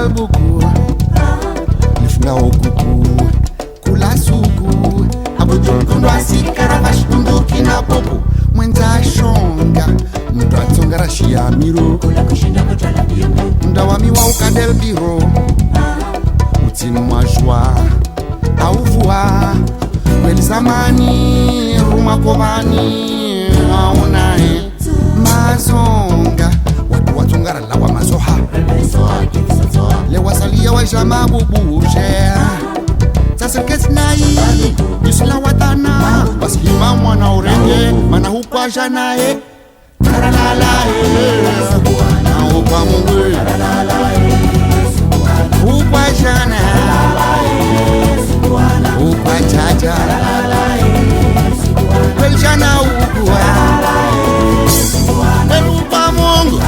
kalbuku Nifuna okuku Kula suku Abutundu asikara vashitunduki na popo Mwenza shonga Mtu atonga rashia miro Ndawami wa ukadel biro Utinu majwa Auvua Kweli zamani Ruma kovani Aunae Mazonga Watu watungara lawa mazoha Lewasalia wa jama bubuje Sasirkes nai Yusula watana Baskima mwana urenge Mana hukwa janae Taralalae Na hukwa mungu Hukwa janae Hukwa jaja Kwel jana hukwa Kwel hukwa mungu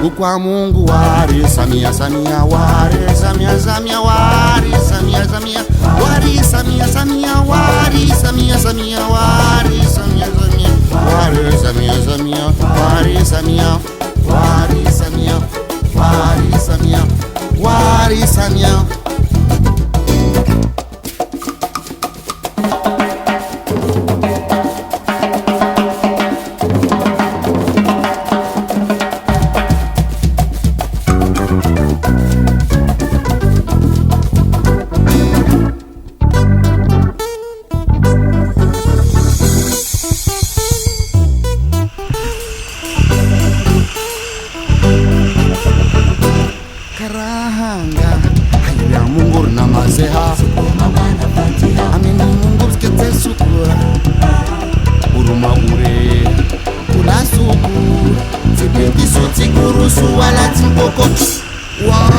Ukwa mungu wari samia samia wari samia samia wari samia samia wari samia samia wari samia samia wari samia samia wari samia samia wari samia wari samia wari samia wari samia Karahanga Hayya mungur na mazeha Amini mungur skete sukura Uruma ure Kula suku Tibindi so tiguru suwala timpoko Wow